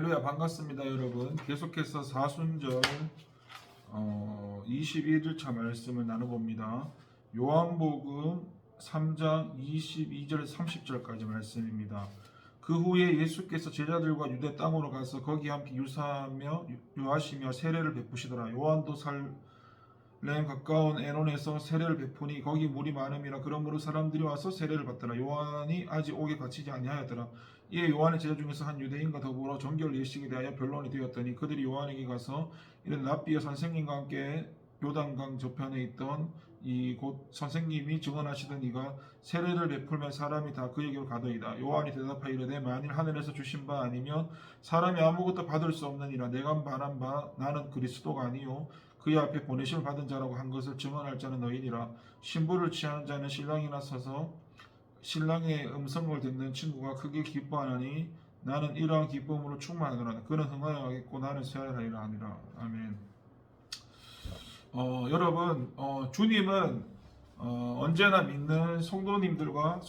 할렐루야, 반갑습니다 여러분. 계속해서 사순절 21일차 말씀을 나눠봅니다. 요한복음 3장 22절 30절까지 말씀입니다. 그 후에 예수께서 제자들과 유대 땅으로 가서 거기 함께 유하시며 세례를 베푸시더라. 요한도 살렘 가까운 에논에서 세례를 베푸니 거기 물이 많음이라. 그러므로 사람들이 와서 세례를 받더라. 요한이 아직 옥에 갇히지 아니하였더라. 이에 요한의 제자 중에서 한 유대인과 더불어 정결 예식에 대하여 변론이 되었더니 그들이 요한에게 가서 이는 랍비여 선생님과 함께 요단강 저편에 있던 이 곧 선생님이 증언하시던 이가 세례를 베풀면 사람이 다 그에게로 가더이다. 요한이 대답하여 이르되 만일 하늘에서 주신 바 아니면 사람이 아무것도 받을 수 없느니라. 내가 말한 바 나는 그리스도가 아니요 그의 앞에 보내심을 받은 자라고 한 것을 증언할 자는 너희니라. 신부를 취하는 자는 신랑이나 서서 신랑의 음성을 듣는 친구가 크게 기뻐하나니 나는 이러한 기쁨으로 충만하노라. 그는 흥하여하겠고 나는 쇠하리라 하니라. 아멘. 여러분, 주님은 언제나 믿는 성도들과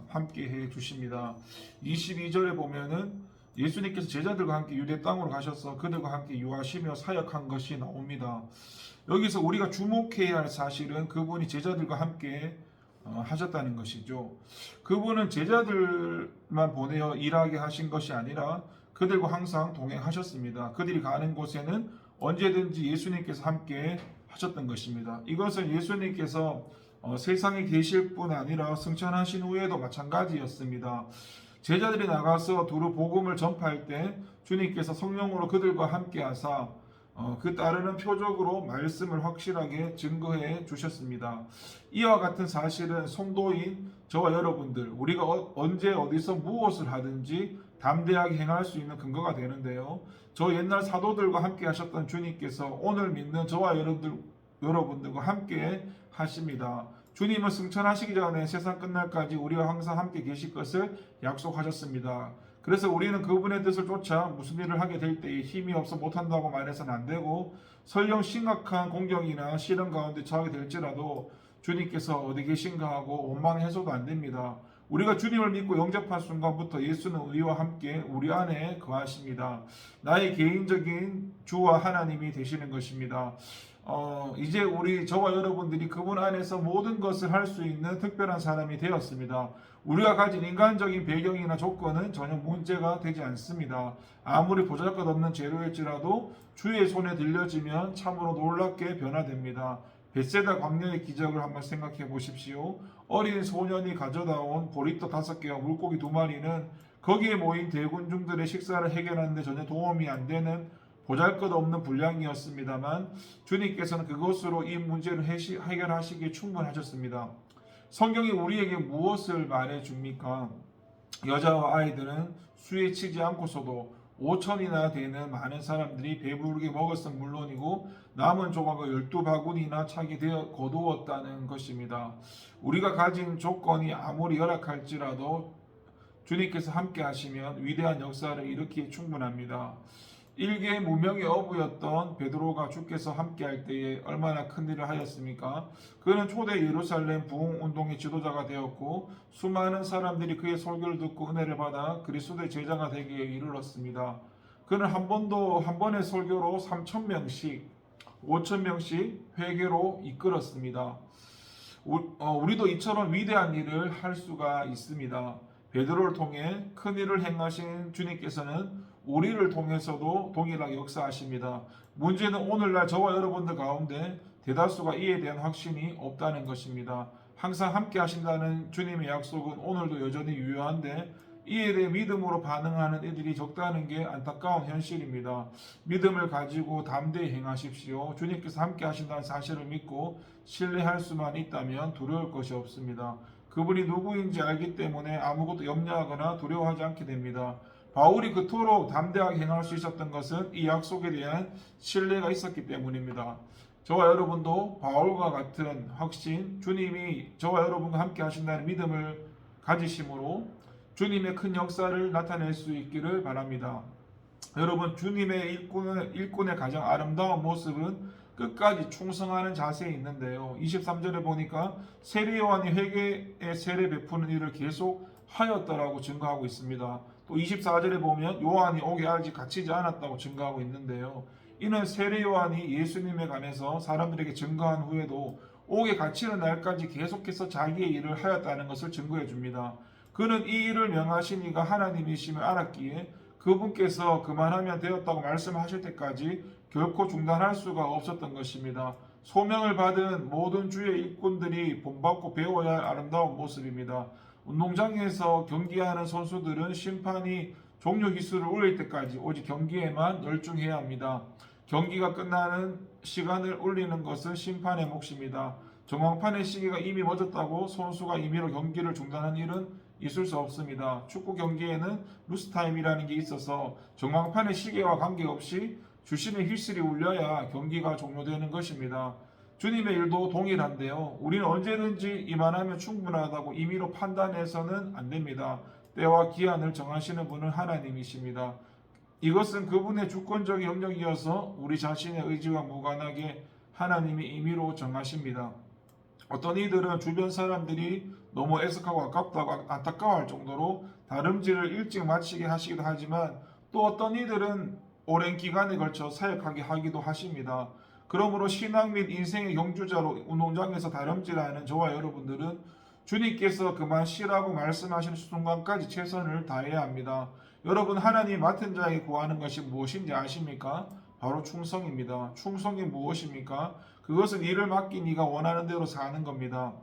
함께 해 주십니다. 22절에 보면은 예수님께서 제자들과 함께 유대 땅으로 가셔서 그들과 함께 유하시며 사역한 것이 나옵니다. 여기서 우리가 주목해야 할 사실은 그분이 제자들과 함께 하셨다는 것이죠. 그분은 제자들만 보내어 일하게 하신 것이 아니라 그들과 항상 동행하셨습니다. 그들이 가는 곳에는 언제든지 예수님께서 함께 하셨던 것입니다. 이것은 예수님께서 세상에 계실 뿐 아니라 승천하신 후에도 마찬가지였습니다. 제자들이 나가서 두루 복음을 전파할 때 주님께서 성령으로 그들과 함께 하사 그 따르는 표적으로 말씀을 확실하게 증거해 주셨습니다. 이와 같은 사실은 성도인 저와 여러분들, 우리가 언제 어디서 무엇을 하든지 담대하게 행할 수 있는 근거가 되는데요. 저 옛날 사도들과 함께 하셨던 주님께서 오늘 믿는 저와 여러분들과 함께 하십니다. 주님은 승천하시기 전에 세상 끝날까지 우리와 항상 함께 계실 것을 약속하셨습니다. 그래서 우리는 그분의 뜻을 쫓아 무슨 일을 하게 될 때에 힘이 없어 못한다고 말해서는 안 되고, 설령 심각한 공경이나 시련 가운데 처하게 될지라도 주님께서 어디 계신가 하고 원망해서도 안 됩니다. 우리가 주님을 믿고 영접한 순간부터 예수는 우리와 함께 우리 안에 거하십니다. 나의 개인적인 주와 하나님이 되시는 것입니다. 이제 저와 여러분들이 그분 안에서 모든 것을 할 수 있는 특별한 사람이 되었습니다. 우리가 가진 인간적인 배경이나 조건은 전혀 문제가 되지 않습니다. 아무리 보잘것없는 재료일지라도 주의 손에 들려지면 참으로 놀랍게 변화됩니다. 벳세다 광야의 기적을 한번 생각해 보십시오. 어린 소년이 가져다온 보리떡 5개와 물고기 2마리는 거기에 모인 대군중들의 식사를 해결하는데 전혀 도움이 안 되는 보잘것없는 분량이었습니다만 주님께서는 그것으로 이 문제를 해결하시기에 충분하셨습니다. 성경이 우리에게 무엇을 말해줍니까? 여자와 아이들은 수에 치지 않고서도 5천이나 되는 많은 사람들이 배부르게 먹었은 물론이고 남은 조각을 12바구니나 차게 되어 거두었다는 것입니다. 우리가 가진 조건이 아무리 열악할지라도 주님께서 함께 하시면 위대한 역사를 일으키기에 충분합니다. 일개 무명의 어부였던 베드로가 주께서 함께할 때에 얼마나 큰 일을 하였습니까? 그는 초대 예루살렘 부흥운동의 지도자가 되었고 수많은 사람들이 그의 설교를 듣고 은혜를 받아 그리스도의 제자가 되기에 이르렀습니다. 그는 한 번의 설교로 3,000명씩 5,000명씩 회개로 이끌었습니다. 우리도 이처럼 위대한 일을 할 수가 있습니다. 베드로를 통해 큰 일을 행하신 주님께서는 우리를 통해서도 동일하게 역사하십니다. 문제는 오늘날 저와 여러분들 가운데 대다수가 이에 대한 확신이 없다는 것입니다. 항상 함께 하신다는 주님의 약속은 오늘도 여전히 유효한데 이에 대해 믿음으로 반응하는 이들이 적다는 게 안타까운 현실입니다. 믿음을 가지고 담대히 행하십시오. 주님께서 함께 하신다는 사실을 믿고 신뢰할 수만 있다면 두려울 것이 없습니다. 그분이 누구인지 알기 때문에 아무것도 염려하거나 두려워하지 않게 됩니다. 바울이 그토록 담대하게 행할 수 있었던 것은 이 약속에 대한 신뢰가 있었기 때문입니다. 저와 여러분도 바울과 같은 확신, 주님이 저와 여러분과 함께 하신다는 믿음을 가지심으로 주님의 큰 역사를 나타낼 수 있기를 바랍니다. 여러분, 주님의 일꾼의 가장 아름다운 모습은 끝까지 충성하는 자세에 있는데요. 23절에 보니까 세례요한이 회개의 세례 베푸는 일을 계속 하였다라고 증거하고 있습니다. 또 24절에 보면 요한이 오게 아직 갇히지 않았다고 증거하고 있는데요. 이는 세례 요한이 예수님에 관해서 사람들에게 증거한 후에도 옥에 갇히는 날까지 계속해서 자기의 일을 하였다는 것을 증거해 줍니다. 그는 이 일을 명하신 이가 하나님이심을 알았기에 그분께서 그만하면 되었다고 말씀하실 때까지 결코 중단할 수가 없었던 것입니다. 소명을 받은 모든 주의 일꾼들이 본받고 배워야 할 아름다운 모습입니다. 운동장에서 경기하는 선수들은 심판이 종료 기수를 울릴 때까지 오직 경기에만 열중해야 합니다. 경기가 끝나는 시간을 울리는 것은 심판의 몫입니다. 전광판의 시계가 이미 멎었다고 선수가 임의로 경기를 중단한 일은 있을 수 없습니다. 축구 경기에는 루스타임이라는 게 있어서 전광판의 시계와 관계없이 주심의 휘슬이 울려야 경기가 종료되는 것입니다. 주님의 일도 동일한데요. 우리는 언제든지 이만하면 충분하다고 임의로 판단해서는 안 됩니다. 때와 기한을 정하시는 분은 하나님이십니다. 이것은 그분의 주권적인 영역이어서 우리 자신의 의지와 무관하게 하나님이 임의로 정하십니다. 어떤 이들은 주변 사람들이 너무 애석하고 아깝다고 안타까워할 정도로 다름질을 일찍 마치게 하시기도 하지만 또 어떤 이들은 오랜 기간에 걸쳐 사역하게 하기도 하십니다. 그러므로 신앙 및 인생의 경주자로 운동장에서 다름질하는 저와 여러분들은 주님께서 그만 쉬라고 말씀하시는 순간까지 최선을 다해야 합니다. 여러분, 하나님 맡은 자에게 구하는 것이 무엇인지 아십니까? 바로 충성입니다. 충성이 무엇입니까? 그것은 일을 맡긴 이가 원하는 대로 사는 겁니다.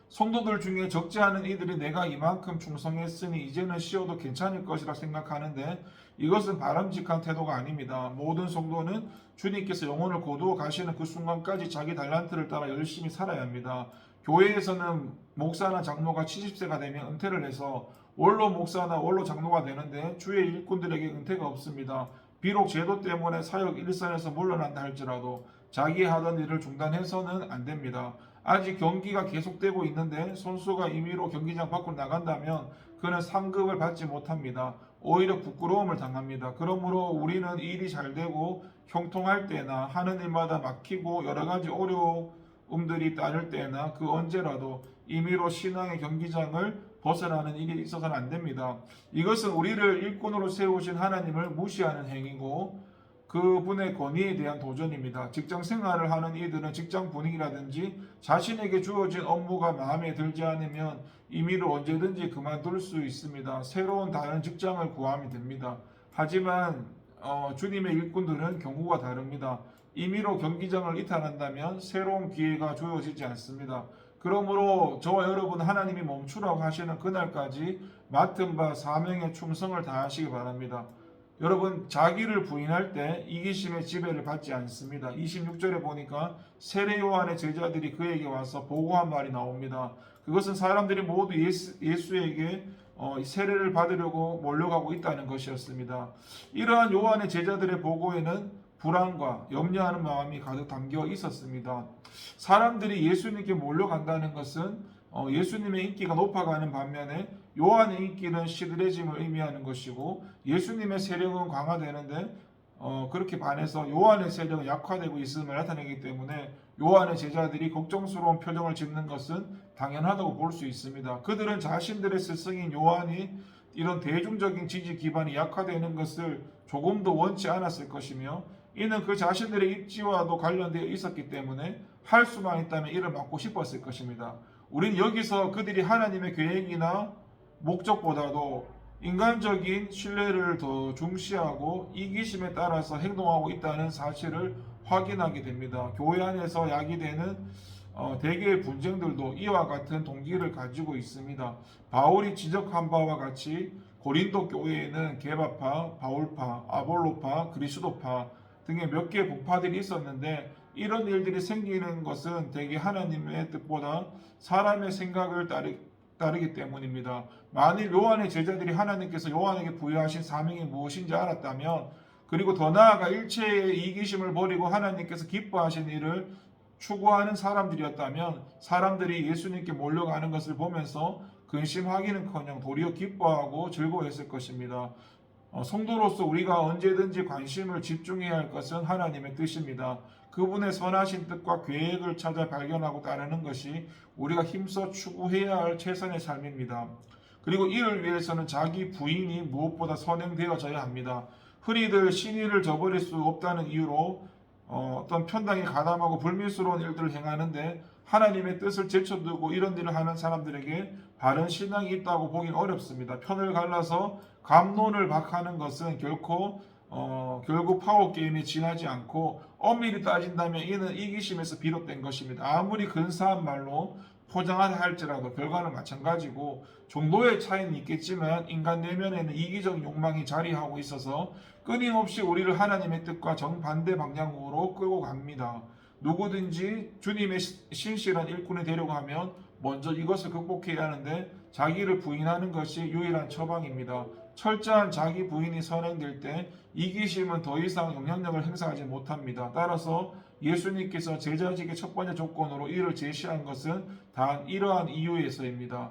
성도들 중에 적지 않은 이들이 내가 이만큼 충성했으니 이제는 쉬어도 괜찮을 것이라 생각하는데 이것은 바람직한 태도가 아닙니다. 모든 성도는 주님께서 영혼을 거두어 가시는 그 순간까지 자기 달란트를 따라 열심히 살아야 합니다. 교회에서는 목사나 장로가 70세가 되면 은퇴를 해서 원로 목사나 원로 장로가 되는데 주의 일꾼들에게 은퇴가 없습니다. 비록 제도 때문에 사역 일선에서 물러난다 할지라도 자기 하던 일을 중단해서는 안 됩니다. 아직 경기가 계속되고 있는데 선수가 임의로 경기장 밖으로 나간다면 그는 상급을 받지 못합니다. 오히려 부끄러움을 당합니다. 그러므로 우리는 일이 잘 되고 형통할 때나 하는 일마다 막히고 여러 가지 어려움들이 따를 때나 그 언제라도 임의로 신앙의 경기장을 벗어나는 일이 있어서는 안 됩니다. 이것은 우리를 일꾼으로 세우신 하나님을 무시하는 행위고 그분의 권위에 대한 도전입니다. 직장 생활을 하는 이들은 직장 분위기라든지 자신에게 주어진 업무가 마음에 들지 않으면 임의로 언제든지 그만둘 수 있습니다. 새로운 다른 직장을 구하면 됩니다. 하지만 주님의 일꾼들은 경우가 다릅니다. 임의로 경기장을 이탈한다면 새로운 기회가 주어지지 않습니다. 그러므로 저와 여러분 하나님이 멈추라고 하시는 그날까지 맡은 바 사명에 충성을 다하시기 바랍니다. 여러분, 자기를 부인할 때 이기심의 지배를 받지 않습니다. 26절에 보니까 세례 요한의 제자들이 그에게 와서 보고한 말이 나옵니다. 그것은 사람들이 모두 예수에게 세례를 받으려고 몰려가고 있다는 것이었습니다. 이러한 요한의 제자들의 보고에는 불안과 염려하는 마음이 가득 담겨 있었습니다. 사람들이 예수님께 몰려간다는 것은 예수님의 인기가 높아가는 반면에 요한의 인기는 시들해짐을 의미하는 것이고 예수님의 세력은 강화되는데 그렇게 반해서 요한의 세력은 약화되고 있음을 나타내기 때문에 요한의 제자들이 걱정스러운 표정을 짓는 것은 당연하다고 볼 수 있습니다. 그들은 자신들의 스승인 요한이 이런 대중적인 지지 기반이 약화되는 것을 조금도 원치 않았을 것이며 이는 그 자신들의 입지와도 관련되어 있었기 때문에 할 수만 있다면 이를 막고 싶었을 것입니다. 우린 여기서 그들이 하나님의 계획이나 목적보다도 인간적인 신뢰를 더 중시하고 이기심에 따라서 행동하고 있다는 사실을 확인하게 됩니다. 교회 안에서 야기되는 대개의 분쟁들도 이와 같은 동기를 가지고 있습니다. 바울이 지적한 바와 같이 고린도 교회에는 게바파, 바울파, 아볼로파, 그리스도파 등의 몇 개의 분파들이 있었는데 이런 일들이 생기는 것은 대개 하나님의 뜻보다 사람의 생각을 따르기 때문입니다. 만일 요한의 제자들이 하나님께서 요한에게 부여하신 사명이 무엇인지 알았다면 그리고 더 나아가 일체의 이기심을 버리고 하나님께서 기뻐하신 일을 추구하는 사람들이었다면 사람들이 예수님께 몰려가는 것을 보면서 근심하기는커녕 도리어 기뻐하고 즐거워했을 것입니다. 성도로서 우리가 언제든지 관심을 집중해야 할 것은 하나님의 뜻입니다. 그분의 선하신 뜻과 계획을 찾아 발견하고 따르는 것이 우리가 힘써 추구해야 할 최선의 삶입니다. 그리고 이를 위해서는 자기 부인이 무엇보다 선행되어져야 합니다. 흔히들 신의를 저버릴 수 없다는 이유로 어떤 편당에 가담하고 불미스러운 일들을 행하는데, 하나님의 뜻을 제쳐두고 이런 일을 하는 사람들에게 바른 신앙이 있다고 보긴 어렵습니다. 편을 갈라서 감론을 박하는 것은 결국 파워게임에 지나지 않고, 엄밀히 따진다면 이는 이기심에서 비롯된 것입니다. 아무리 근사한 말로 포장하다 할지라도 결과는 마찬가지고, 정도의 차이는 있겠지만 인간 내면에는 이기적 욕망이 자리하고 있어서 끊임없이 우리를 하나님의 뜻과 정반대 방향으로 끌고 갑니다. 누구든지 주님의 신실한 일꾼이 되려고 하면 먼저 이것을 극복해야 하는데, 자기를 부인하는 것이 유일한 처방입니다. 철저한 자기 부인이 선행될 때 이기심은 더 이상 영향력을 행사하지 못합니다. 따라서 예수님께서 제자직의 첫 번째 조건으로 이를 제시한 것은 단 이러한 이유에서입니다.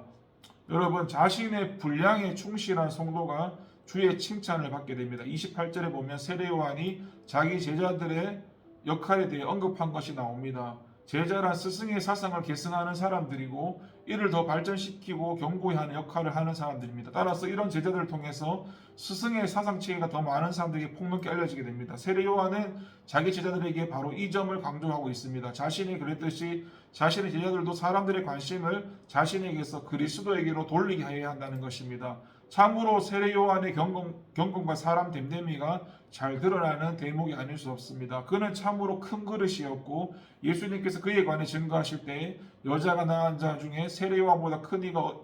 여러분, 자신의 분량에 충실한 성도가 주의 칭찬을 받게 됩니다. 28절에 보면 세례 요한이 자기 제자들의 역할에 대해 언급한 것이 나옵니다. 제자란 스승의 사상을 계승하는 사람들이고, 이를 더 발전시키고 견고히 하는 역할을 하는 사람들입니다. 따라서 이런 제자들을 통해서 스승의 사상 체계가 더 많은 사람들에게 폭넓게 알려지게 됩니다. 세례 요한은 자기 제자들에게 바로 이 점을 강조하고 있습니다. 자신이 그랬듯이 자신의 제자들도 사람들의 관심을 자신에게서 그리스도에게로 돌리게 해야 한다는 것입니다. 참으로 세례 요한의 경건과 사람 됨됨이가 잘 드러나는 대목이 아닐 수 없습니다. 그는 참으로 큰 그릇이었고, 예수님께서 그에 관해 증거하실 때 여자가 낳은 자 중에 세례 요한보다 큰 이가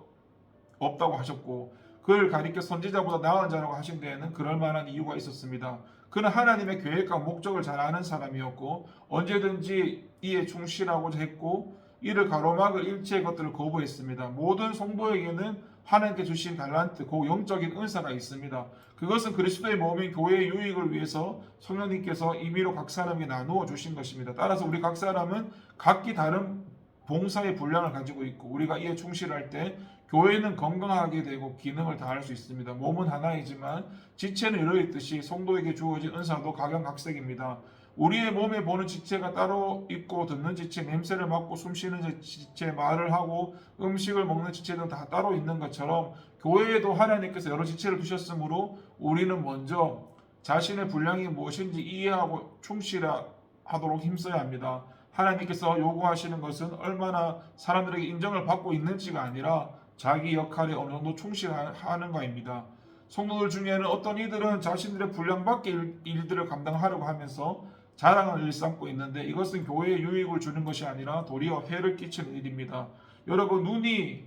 없다고 하셨고, 그를 가리켜 선지자보다 나은 자라고 하신 데에는 그럴 만한 이유가 있었습니다. 그는 하나님의 계획과 목적을 잘 아는 사람이었고, 언제든지 이에 충실하고자 했고, 이를 가로막을 일체의 것들을 거부했습니다. 모든 성도에게는 하나님께 주신 달란트, 그 영적인 은사가 있습니다. 그것은 그리스도의 몸인 교회의 유익을 위해서 성령님께서 임의로 각 사람에게 나누어 주신 것입니다. 따라서 우리 각 사람은 각기 다른 봉사의 분량을 가지고 있고, 우리가 이에 충실할 때 교회는 건강하게 되고 기능을 다할 수 있습니다. 몸은 하나이지만 지체는 여러 있듯이 성도에게 주어진 은사도 각양각색입니다. 우리의 몸에 보는 지체가 따로 있고, 듣는 지체, 냄새를 맡고 숨쉬는 지체, 말을 하고 음식을 먹는 지체 등 다 따로 있는 것처럼 교회에도 하나님께서 여러 지체를 두셨으므로 우리는 먼저 자신의 분량이 무엇인지 이해하고 충실하도록 힘써야 합니다. 하나님께서 요구하시는 것은 얼마나 사람들에게 인정을 받고 있는지가 아니라 자기 역할에 어느 정도 충실하는 것입니다. 성도들 중에는 어떤 이들은 자신들의 분량 밖의 일들을 감당하려고 하면서 자랑을 일삼고 있는데, 이것은 교회에 유익을 주는 것이 아니라 도리어 해를 끼치는 일입니다. 여러분, 눈이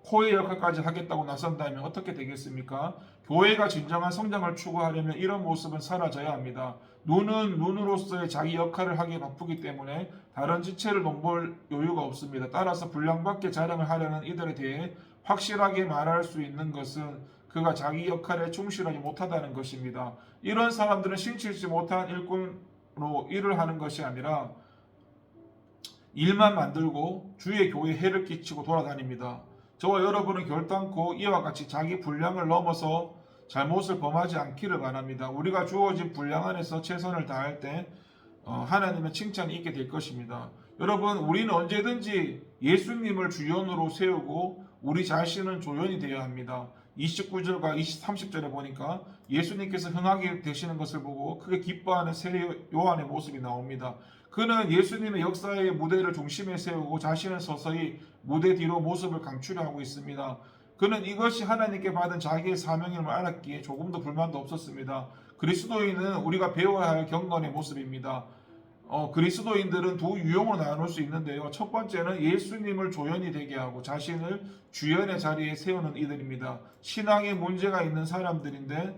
코의 역할까지 하겠다고 나선다면 어떻게 되겠습니까? 교회가 진정한 성장을 추구하려면 이런 모습은 사라져야 합니다. 눈은 눈으로서의 자기 역할을 하기에 바쁘기 때문에 다른 지체를 넘볼 여유가 없습니다. 따라서 분량밖에 자랑을 하려는 이들에 대해 확실하게 말할 수 있는 것은 그가 자기 역할에 충실하지 못하다는 것입니다. 이런 사람들은 신실치 못한 일꾼으로 일을 하는 것이 아니라 일만 만들고 주의 교회에 해를 끼치고 돌아다닙니다. 저와 여러분은 결단코 이와 같이 자기 분량을 넘어서 잘못을 범하지 않기를 바랍니다. 우리가 주어진 분량 안에서 최선을 다할 때 하나님의 칭찬이 있게 될 것입니다. 여러분, 우리는 언제든지 예수님을 주연으로 세우고 우리 자신은 조연이 되어야 합니다. 29절과 30절에 보니까 예수님께서 흥하게 되시는 것을 보고 크게 기뻐하는 세례 요한의 모습이 나옵니다. 그는 예수님의 역사의 무대를 중심에 세우고 자신은 서서히 무대 뒤로 모습을 감추려 하고 있습니다. 그는 이것이 하나님께 받은 자기의 사명임을 알았기에 조금도 불만도 없었습니다. 그리스도인은 우리가 배워야 할 경건의 모습입니다. 그리스도인들은 두 유형으로 나눌 수 있는데요. 첫 번째는 예수님을 조연이 되게 하고 자신을 주연의 자리에 세우는 이들입니다. 신앙에 문제가 있는 사람들인데,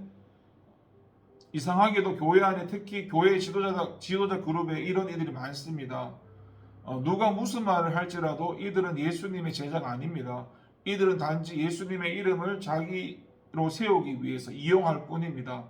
이상하게도 교회 안에 특히 교회 지도자 그룹에 이런 이들이 많습니다. 누가 무슨 말을 할지라도 이들은 예수님의 제자가 아닙니다. 이들은 단지 예수님의 이름을 자기로 세우기 위해서 이용할 뿐입니다.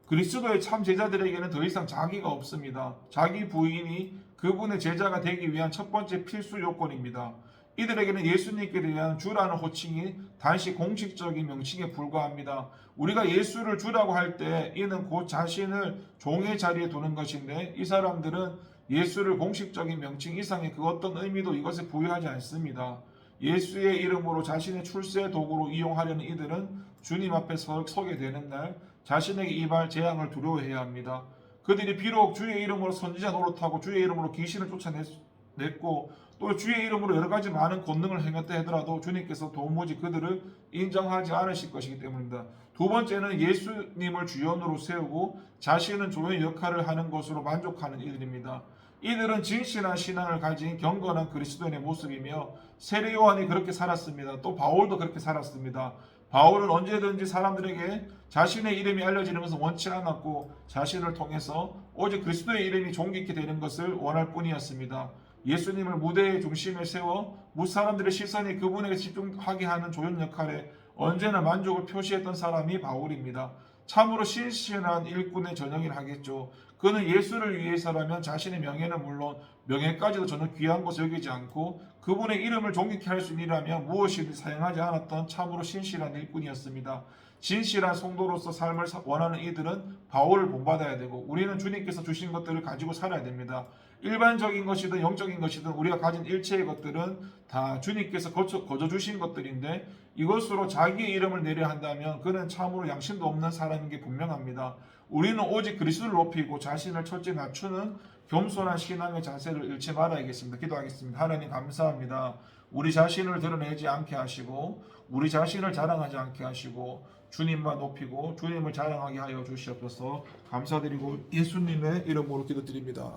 그리스도의 참 제자들에게는 더 이상 자기가 없습니다. 자기 부인이 그분의 제자가 되기 위한 첫 번째 필수 요건입니다. 이들에게는 예수님께 대한 주라는 호칭이 단지 공식적인 명칭에 불과합니다. 우리가 예수를 주라고 할 때 이는 곧 자신을 종의 자리에 두는 것인데, 이 사람들은 예수를 공식적인 명칭 이상의 그 어떤 의미도 이것에 부여하지 않습니다. 예수의 이름으로 자신의 출세 도구로 이용하려는 이들은 주님 앞에 서게 되는 날 자신에게 임할 재앙을 두려워해야 합니다. 그들이 비록 주의 이름으로 선지자 노릇하고 주의 이름으로 귀신을 쫓아냈고 또 주의 이름으로 여러 가지 많은 권능을 행했다 하더라도 주님께서 도무지 그들을 인정하지 않으실 것이기 때문입니다. 두 번째는 예수님을 주연으로 세우고 자신은 조연의 역할을 하는 것으로 만족하는 이들입니다. 이들은 진실한 신앙을 가진 경건한 그리스도인의 모습이며 세례 요한이 그렇게 살았습니다. 또 바울도 그렇게 살았습니다. 바울은 언제든지 사람들에게 자신의 이름이 알려지는 것을 원치 않았고 자신을 통해서 오직 그리스도의 이름이 존귀케 되는 것을 원할 뿐이었습니다. 예수님을 무대의 중심에 세워 무사람들의 시선이 그분에게 집중하게 하는 조연 역할에 언제나 만족을 표시했던 사람이 바울입니다. 참으로 신실한 일꾼의 전형이라 하겠죠. 그는 예수를 위해서라면 자신의 명예는 물론 명예까지도 전혀 귀한 것을 여기지 않고 그분의 이름을 존귀케 할 수 있으라면 무엇이든 사용하지 않았던 참으로 신실한 일꾼이었습니다. 진실한 성도로서 삶을 원하는 이들은 바울을 본받아야 되고 우리는 주님께서 주신 것들을 가지고 살아야 됩니다. 일반적인 것이든 영적인 것이든 우리가 가진 일체의 것들은 다 주님께서 거저 주신 것들인데 이것으로 자기의 이름을 내려 한다면 그는 참으로 양심도 없는 사람인 게 분명합니다. 우리는 오직 그리스도를 높이고 자신을 첫째 낮추는 겸손한 신앙의 자세를 잃지 말아야겠습니다. 기도하겠습니다. 하나님 감사합니다. 우리 자신을 드러내지 않게 하시고 우리 자신을 자랑하지 않게 하시고 주님만 높이고 주님을 자랑하게 하여 주시옵소서. 감사드리고 예수님의 이름으로 기도드립니다.